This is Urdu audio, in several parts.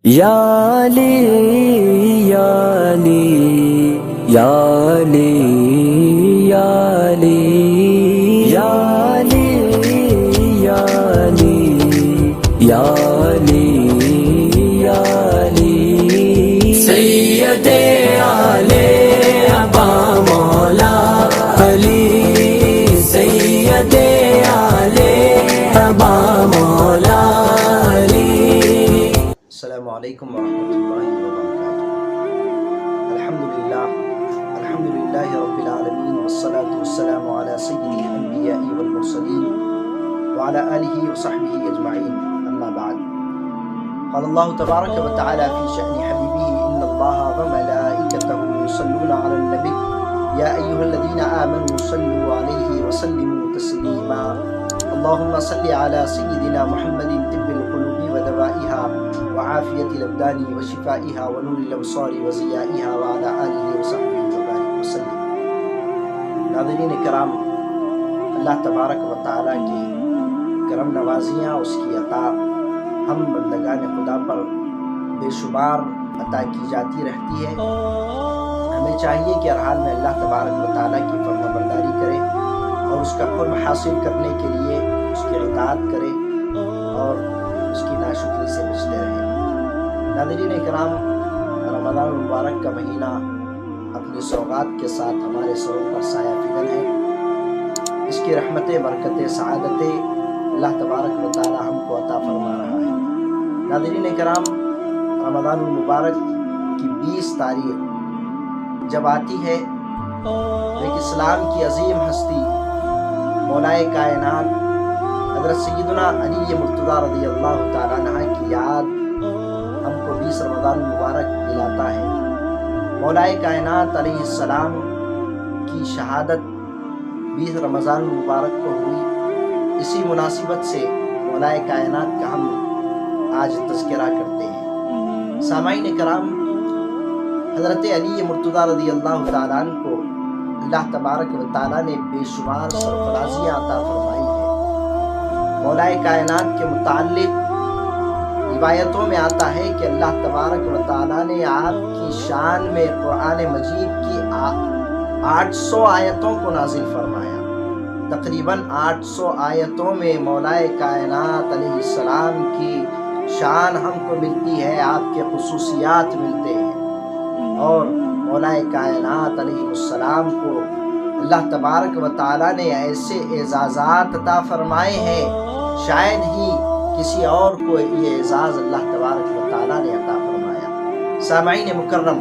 یا علی یا علی یا علی یا علی یا علی یا علی یا علی یا علی سید علی ابا مولا علی سید علی ابا مولا علی۔ السلام علیکم ورحمۃ اللہ وبرکاتہ۔ الحمد للہ رب العالمین والصلاة والسلام علی سید الانبیاء والمرسلین وعلی آلہ وصحبہ اجمعین، اما بعد۔ قال اللہ تبارک وتعالی فی شأن حبیبہ ان اللہ وملائکتہ یصلون علی النبی یا ایہا الذین آمنوا صلوا علیہ وسلموا تسلیما۔ اللہم صل علی سیدنا محمد طب القلوب ودوائها وعافیت الابدان وشفائها ونور الابصار وضیائها وعلى آلہ وصحبہ وبارک وسلم۔ ناظرین کرام، اللہ تبارک و تعالیٰ کی کرم نوازیاں، اس کی عطا ہم بندگان خدا پر بے شمار عطا کی جاتی رہتی ہے۔ ہمیں چاہیے کہ ہر حال میں اللہ تبارک و تعالیٰ کی فرما برداری کرے اور اس کا قرب حاصل کرنے کے لیے اس کی اطاعت کرے اور اس کی ناشکری سے بچتے رہے۔ ناظرین کرام، رمضان المبارک کا مہینہ اپنی سوغات کے ساتھ ہمارے سروں پر سایہ فکن ہے۔ اس کی رحمتیں، برکتیں، سعادتیں اللہ تبارک و تعالی ہم کو عطا فرما رہا ہے۔ ناظرین کرام، رمضان المبارک کی 20 تاریخ جب آتی ہے ایک اسلام کی عظیم ہستی مولائے کائنات حضرت سیدنا علی مرتضیٰ رضی اللہ تعالیٰ عنہ کی یاد ہم کو 20 رمضان المبارک دلاتا ہے۔ مولائے کائنات علیہ السلام کی شہادت 20 رمضان المبارک کو ہوئی۔ اسی مناسبت سے مولائے کائنات کا ہم آج تذکرہ کرتے ہیں۔ سامعین کرام، حضرت علی مرتضیٰ رضی اللہ تعالیٰ عنہ کو اللہ تبارک و تعالیٰ نے بے شمار سرفرازیاں عطا فرمائی ہیں۔ مولائے کائنات کے متعلق روایتوں میں آتا ہے کہ اللہ تبارک و تعالیٰ نے آپ کی شان میں قرآن مجید کی 800 آیتوں کو نازل فرمایا۔ تقریباً 800 آیتوں میں مولائے کائنات علیہ السلام کی شان ہم کو ملتی ہے، آپ کے خصوصیات ملتے ہیں، اور مولائے کائنات علیہ السلام کو اللہ تبارک و تعالیٰ نے ایسے اعزازات عطا فرمائے ہیں، شاید ہی کسی اور کو یہ اعزاز اللہ تبارک و تعالیٰ نے عطا فرمایا۔ سامعین مکرم،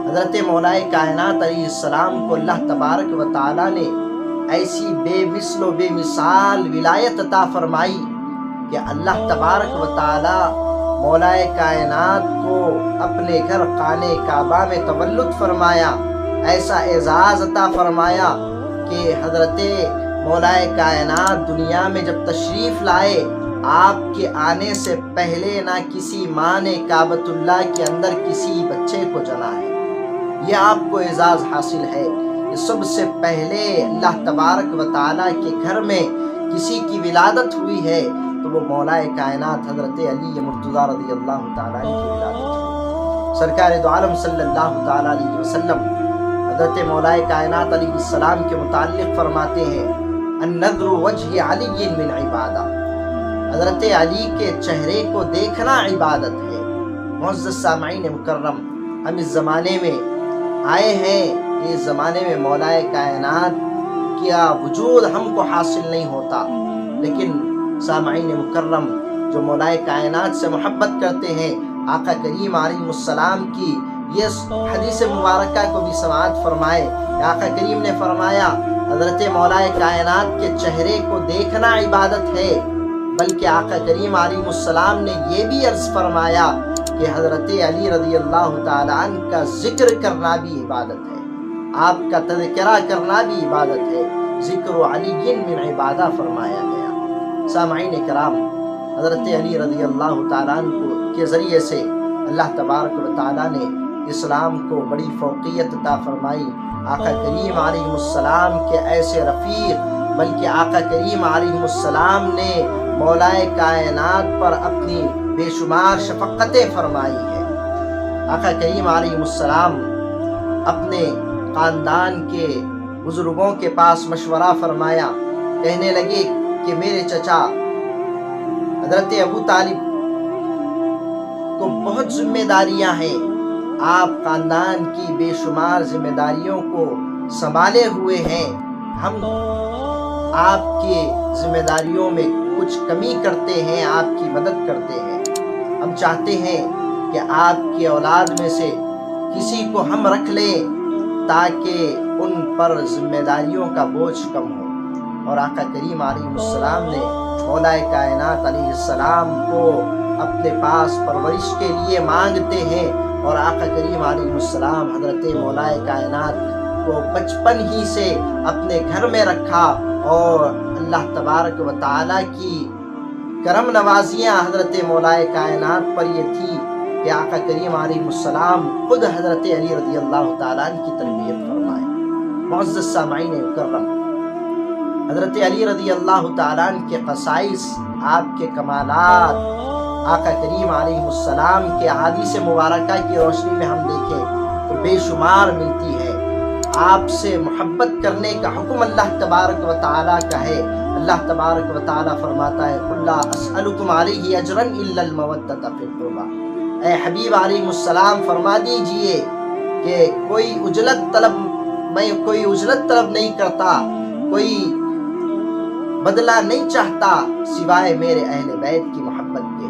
حضرت مولائے کائنات علیہ السلام کو اللہ تبارک و تعالیٰ نے ایسی بے مثل و بے مثال ولایت عطا فرمائی کہ اللہ تبارک و تعالیٰ مولائے کائنات کو اپنے گھر خانہ کعبہ میں تولد فرمایا، ایسا اعزاز عطا فرمایا کہ حضرت مولائے کائنات دنیا میں جب تشریف لائے، آپ کے آنے سے پہلے نہ کسی ماں نے کعبۃ اللہ کے اندر کسی بچے کو جنا ہے۔ یہ آپ کو اعزاز حاصل ہے کہ سب سے پہلے اللہ تبارک و تعالیٰ کے گھر میں کسی کی ولادت ہوئی ہے تو وہ مولائے کائنات حضرت علی مرتضیٰ رضی اللہ تعالیٰ عنہ کی ولادت ہوئی۔ سرکار دو عالم صلی اللہ تعالیٰ علیہ وسلم حضرت مولائے کائنات علیہ السلام کے متعلق فرماتے ہیں، النظر وجہ علی من عبادہ، حضرت علی کے چہرے کو دیکھنا عبادت ہے۔ معزز سامعین مکرم، ہم اس زمانے میں آئے ہیں کہ اس زمانے میں مولائے کائنات کا وجود ہم کو حاصل نہیں ہوتا، لیکن سامعین مکرم، جو مولائے کائنات سے محبت کرتے ہیں، آقا کریم علیہ السلام کی یہ حدیث مبارکہ کو بھی سماعت فرمائے کہ آقا کریم نے فرمایا حضرت مولائے کائنات کے چہرے کو دیکھنا عبادت ہے، بلکہ آقا کریم علیہ السلام نے یہ بھی عرض فرمایا کہ حضرت علی رضی اللہ تعالیٰ عنہ کا ذکر کرنا بھی عبادت ہے، آپ کا تذکرہ کرنا بھی عبادت ہے، ذکر علی من عبادہ فرمایا گیا۔ سامعین کرام، حضرت علی رضی اللہ تعالیٰ عنہ کے ذریعے سے اللہ تبارک و تعالیٰ نے اسلام کو بڑی فوقیت عطا فرمائی۔ آقا کریم علیہ السلام کے ایسے رفیق، بلکہ آقا کریم علیہ السلام نے مولائے کائنات پر اپنی بے شمار شفقتیں فرمائی ہے۔ آقا کریم علیہ السلام اپنے خاندان کے بزرگوں کے پاس مشورہ فرمایا، کہنے لگے کہ میرے چچا حضرت ابو طالب کو بہت ذمہ داریاں ہیں، آپ خاندان کی بے شمار ذمہ داریوں کو سنبھالے ہوئے ہیں، ہم آپ کی ذمہ داریوں میں کچھ کمی کرتے ہیں، آپ کی مدد کرتے ہیں، ہم چاہتے ہیں کہ آپ کی اولاد میں سے کسی کو ہم رکھ لیں تاکہ ان پر ذمہ داریوں کا بوجھ کم ہو۔ اور آقا کریم علیہ السلام نے مولا کائنات علیہ السلام کو اپنے پاس پرورش کے لیے مانگتے ہیں، اور آقا کریم علیہ السلام حضرت مولا کائنات کو بچپن ہی سے اپنے گھر میں رکھا، اور اللہ تبارک و تعالیٰ کی کرم نوازیاں حضرت مولا کائنات پر یہ تھی کہ آقا کریم علیہ السلام خود حضرت علی رضی اللہ تعالیٰ عنہ کی تربیت فرمائے۔ معزز سامعین مکرم، حضرت علی رضی اللہ تعالیٰ عنہ کے خصائص، آپ کے کمالات آقا کریم علیہ السلام کے احادیث مبارکہ کی روشنی میں ہم دیکھیں تو بے شمار ملتی ہے۔ آپ سے محبت کرنے کا حکم اللہ تبارک و تعالیٰ کا ہے۔ اللہ تبارک و تعالیٰ فرماتا ہے قُلْ لَا أَسْأَلُكُمْ عَلَيْهِ أَجْرًا إِلَّا الْمَوَدَّةَ فِي الْقُرْبَى، اے حبیب علیہ السلام فرما دیجئے کہ میں کوئی اجرت طلب نہیں کرتا، کوئی بدلہ نہیں چاہتا سوائے میرے اہل بیت کی محبت کے۔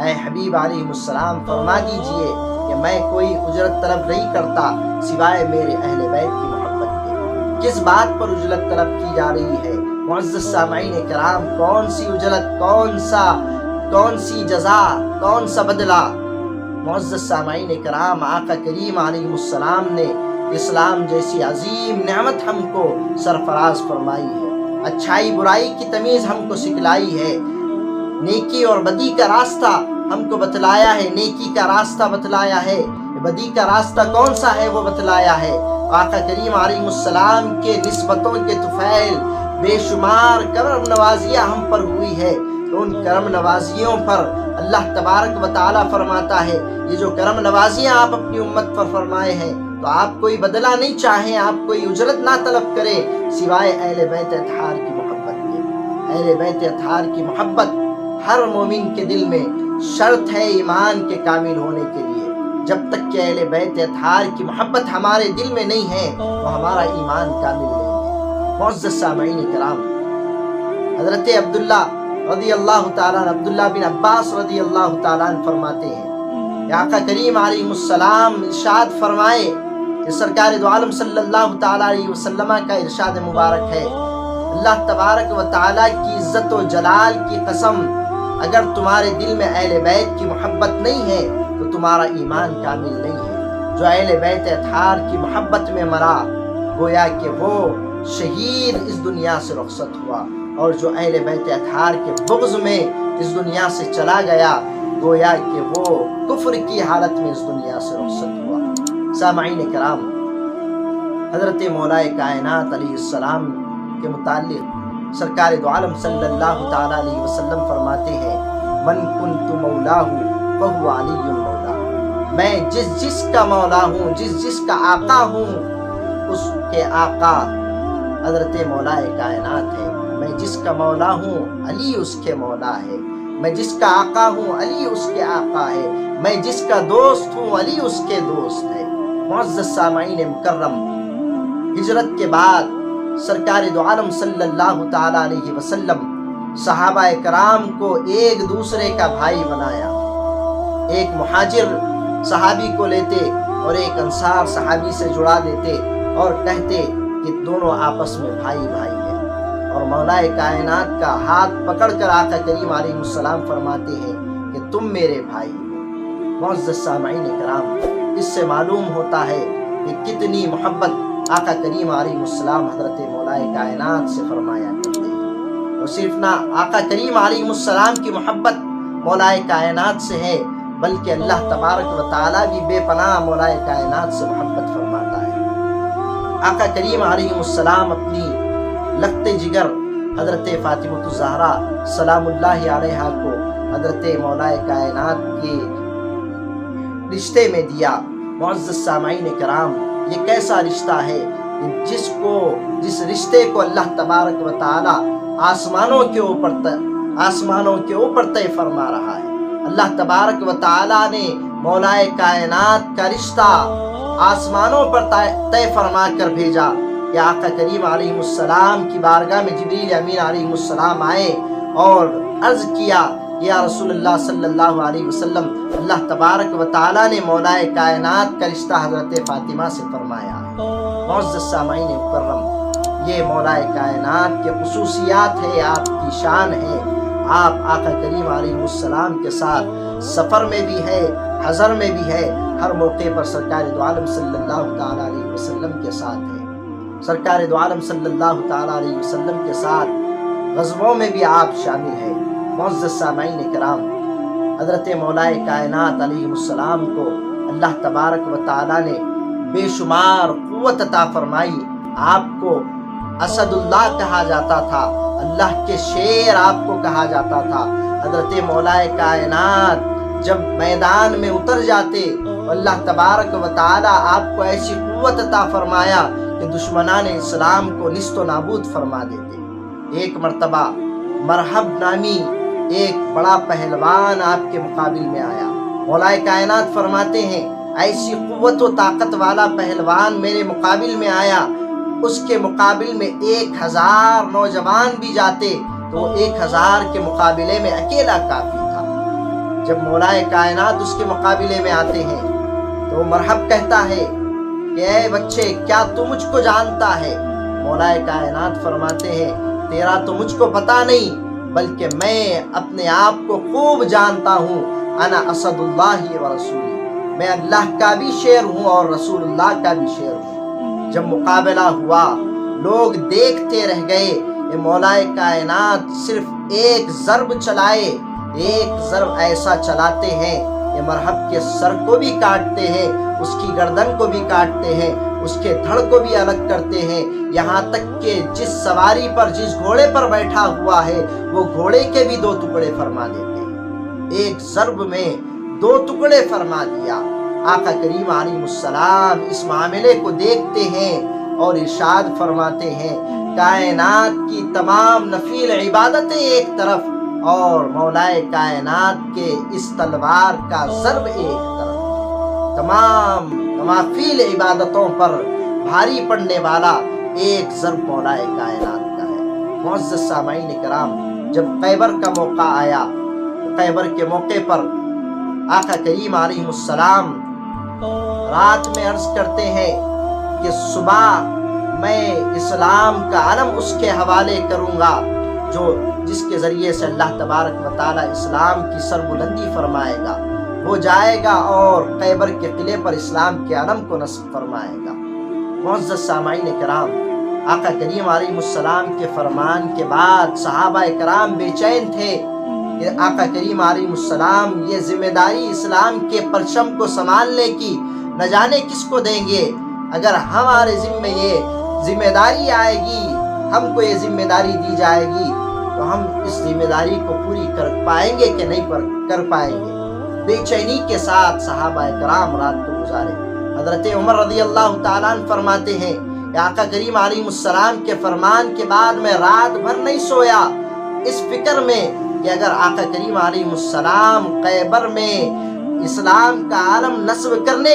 اے حبیب علیہ السلام فرما دیجئے کہ میں کوئی اجرت طلب نہیں کرتا سوائے میرے اہل بیت کی محبت کے۔ کس بات پر اجرت طلب کی جا رہی ہے؟ معزز سامعین کرام، کون سی اجرت، کون سی جزا، کون سا بدلہ؟ معزز سامعین کرام، آقا کریم علیہ السلام نے اسلام جیسی عظیم نعمت ہم کو سرفراز فرمائی ہے، اچھائی برائی کی تمیز ہم کو سکھلائی ہے، نیکی اور بدی کا راستہ ہم کو بتلایا ہے، نیکی کا راستہ بتلایا ہے، بدی کا راستہ کون سا ہے وہ بتلایا ہے۔ آقا کریم علیہ السلام کے نسبتوں کے طفیل بے شمار کرم نوازیاں ہم پر ہوئی ہے، تو ان کرم نوازیوں پر اللہ تبارک و تعالیٰ فرماتا ہے یہ جو کرم نوازیاں آپ اپنی امت پر فرمائے ہیں تو آپ کوئی بدلہ نہیں چاہیں، آپ کوئی اجرت نہ طلب کریں سوائے اہل بیت اطہار کی محبت کے۔ اہل بیت اطہار کی محبت ہر مومن کے دل میں شرط ہے ایمان کے کامل ہونے کے لیے۔ جب تک کہ اہل بیت اطہار کی محبت ہمارے دل میں نہیں ہے تو ہمارا ایمان کامل نہیں ہے۔ معزز سامعین کرام، حضرت عبداللہ رضی اللہ تعالیٰ عنہ، عبداللہ بن عباس رضی اللہ تعالیٰ عنہ فرماتے ہیں کہ آقا کریم علیہ السلام ارشاد فرمائے کہ سرکار دو عالم صلی اللہ تعالیٰ علیہ وسلم کا ارشاد مبارک ہے، اللہ تبارک و تعالیٰ کی عزت و جلال کی قسم، اگر تمہارے دل میں اہل بیت کی محبت نہیں ہے تو تمہارا ایمان کامل نہیں ہے۔ جو اہل بیت اطہار کی محبت میں مرا گویا کہ وہ شہید اس دنیا سے رخصت ہوا، اور جو اہل بیت اطہار کے بغض میں اس دنیا سے چلا گیا گویا کہ وہ کفر کی حالت میں اس دنیا سے رخصت ہوا۔ سامعین کرام، حضرت مولا کائنات علیہ السلام کے متعلق سرکار دو عالم صلی اللہ تعالیٰ علیہ وسلم فرماتے ہیں من کنت مولاہ فہو علی المولا، میں جس کا مولا ہوں، جس کا آقا ہوں، اس کے آقا حضرت مولا کائنات ہے۔ میں جس کا مولا ہوں علی اس کے مولا ہے، میں جس کا آقا ہوں علی اس کے آقا ہے، میں جس کا دوست ہوں علی اس کے دوست ہے۔ معزز سامعین مکرم، ہجرت کے بعد سرکار دو عالم صلی اللہ تعالیٰ علیہ وسلم صحابہ کرام کو ایک دوسرے کا بھائی بنایا۔ ایک مہاجر صحابی کو لیتے اور ایک انصار صحابی سے جڑا دیتے اور کہتے کہ دونوں آپس میں بھائی بھائی ہیں، اور مولا کائنات کا ہاتھ پکڑ کر آقا کریم علیہ السلام فرماتے ہیں کہ تم میرے بھائی ہو۔ معزز سامعین کرام، اس سے معلوم ہوتا ہے کہ کتنی محبت آقا کریم علیہ السلام حضرت مولا کائنات سے فرمایا کرتے ہیں، اور صرف نہ آقا کریم علیہ السلام کی محبت مولا کائنات سے ہے بلکہ اللہ تبارک و تعالیٰ بھی بے پناہ مولا کائنات سے محبت فرماتا ہے۔ آقا کریم علیہ السلام اپنی لخت جگر حضرت فاطمہ الزہرا سلام اللہ علیہا کو حضرت مولا کائنات کے رشتے میں دیا۔ معزز سامعین کرام، یہ کیسا رشتہ ہے جس رشتے کو اللہ تبارک و تعالی آسمانوں کے اوپر طے فرما رہا ہے۔ اللہ تبارک و تعالی نے مولا کائنات کا رشتہ آسمانوں پر طے فرما کر بھیجا کہ آقا کریم علیہ السلام کی بارگاہ میں جبریل امین علیہ السلام آئے اور عرض کیا، یا رسول اللہ صلی اللہ علیہ وسلم، اللہ تبارک و تعالی نے مولا کائنات کا رشتہ حضرت فاطمہ سے فرمایا ہے۔ معزز سامعین مکرم، یہ مولا کائنات کے خصوصیات ہے، آپ کی شان ہے۔ آپ آقا کریم علیہ السلام کے ساتھ سفر میں بھی ہے، حضر میں بھی ہے، ہر موقع پر سرکار دو عالم صلی اللہ تعالی علیہ وسلم کے ساتھ ہے۔ سرکار دو عالم صلی اللہ تعالی علیہ وسلم کے ساتھ غزووں میں بھی آپ شامل ہیں۔ معزز سامعین کرام، حضرت مولا کائنات علیہ السلام کو اللہ تبارک و تعالی نے بے شمار قوت عطا فرمائی۔ آپ کو اسد اللہ کہا جاتا تھا، اللہ کے شیر آپ کو کہا جاتا تھا۔ حضرت مولا کائنات جب میدان میں اتر جاتے، اللہ تبارک و تعالی آپ کو ایسی قوت عطا فرمایا کہ دشمنان اسلام کو نیست و نابود فرما دیتے۔ ایک مرتبہ مرحب نامی ایک بڑا پہلوان آپ کے مقابل میں آیا۔ مولا کائنات فرماتے ہیں، ایسی قوت و طاقت والا پہلوان میرے مقابل میں آیا، اس کے مقابل میں 1000 نوجوان بھی جاتے تو وہ 1000 کے مقابلے میں اکیلا کافی تھا۔ جب مولا کائنات اس کے مقابلے میں آتے ہیں تو مرحب کہتا ہے کہ اے بچے، کیا تو مجھ کو جانتا ہے؟ مولا کائنات فرماتے ہیں، تیرا تو مجھ کو پتا نہیں، بلکہ میں اپنے آپ کو خوب جانتا ہوں، انا اسد اللہ و رسولی، میں اللہ کا بھی شیر ہوں اور رسول اللہ کا بھی شیر ہوں۔ جب مقابلہ ہوا، لوگ دیکھتے رہ گئے۔ یہ مولا کائنات صرف ایک ضرب چلائے، ایک ضرب ایسا چلاتے ہیں کہ مرحب کے سر کو بھی کاٹتے ہیں، اس کی گردن کو بھی کاٹتے ہیں، اس کے دھڑ کو بھی الگ کرتے ہیں، یہاں تک کہ جس سواری پر، جس گھوڑے پر بیٹھا ہوا ہے، وہ گھوڑے کے بھی 2 ٹکڑے فرما دیتے ہیں۔ ایک ضرب میں 2 ٹکڑے فرما دیا۔ آقا کریم علیہ السلام اس معاملے کو دیکھتے ہیں اور ارشاد فرماتے ہیں، کائنات کی تمام نفیل عبادتیں ایک طرف اور مولا کائنات کے اس تلوار کا ضرب ایک طرف، تمام نوافل عبادتوں پر بھاری پڑنے والا ایک ضرب مولا کائنات کا ہے۔ معزز سامعین کرام، جب خیبر کا موقع آیا، خیبر کے موقع پر آقا کریم علیہ السلام رات میں عرض کرتے ہیں کہ صبح میں اسلام کا علم اس کے حوالے کروں گا جس کے ذریعے سے اللہ تبارک و تعالی اسلام کی سربلندی فرمائے گا۔ وہ جائے گا اور خیبر کے قلعے پر اسلام کے علم کو نصب فرمائے گا۔ معزز سامعین کرام، آقا کریم علیہ السلام کے فرمان کے بعد صحابہ کرام بے چین تھے کہ آقا کریم علیہ السلام یہ ذمہ داری اسلام کے پرچم کو سنبھالنے کی نہ جانے کس کو دیں گے۔ اگر ہمارے ذمہ یہ ذمہ داری آئے گی، ہم کو یہ ذمہ داری دی جائے گی، تو ہم اس ذمہ داری کو پوری کر پائیں گے کہ نہیں کر پائیں گے۔ بے چینی کے ساتھ صحابہ کرام رات کو گزارے۔ حضرت عمر رضی اللہ تعالیٰ عنہ فرماتے ہیں کہ آقا کریم علیہ السلام کے فرمان کے بعد میں رات بھر نہیں سویا، اس فکر میں کہ اگر آقا کریم علیہ السلام خیبر میں اسلام کا علم نصب کرنے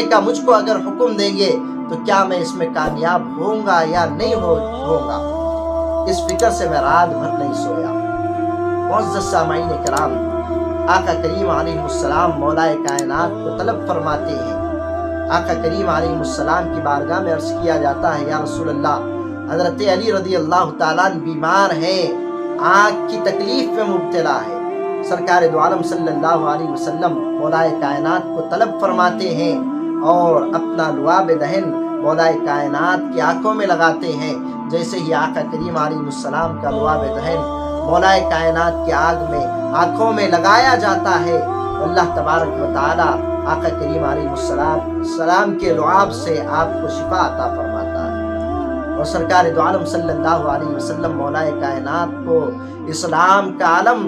کا مجھ کو اگر حکم دیں گے تو کیا میں اس میں کامیاب ہوں گا یا نہیں ہوں گا۔ اس فکر سے میں رات بھر نہیں سویا۔ معزز سامعین کرام، آقا کریم علیہ السلام مولا کائنات کو طلب فرماتے ہیں۔ آقا کریم علیہ السلام کی بارگاہ میں عرض کیا جاتا ہے، یا رسول اللہ، حضرت علی رضی اللہ تعالیٰ عنہ بیمار ہیں، آنکھ کی تکلیف میں مبتلا ہے۔ سرکار دو عالم صلی اللہ علیہ وسلم مولا کائنات کو طلب فرماتے ہیں اور اپنا لعاب دہن مولا کائنات کی آنکھوں میں لگاتے ہیں۔ جیسے ہی آقا کریم علیہ السلام کا لعاب دہن مولا کائنات کی آنکھوں میں لگایا جاتا ہے، اللہ تبارک و تعالی آقا کریم علیہ السلام کے لعاب سے آپ کو شفا عطا فرماتا ہے۔ اور سرکار دو عالم صلی اللہ علیہ وسلم مولا کائنات کو اسلام کا علم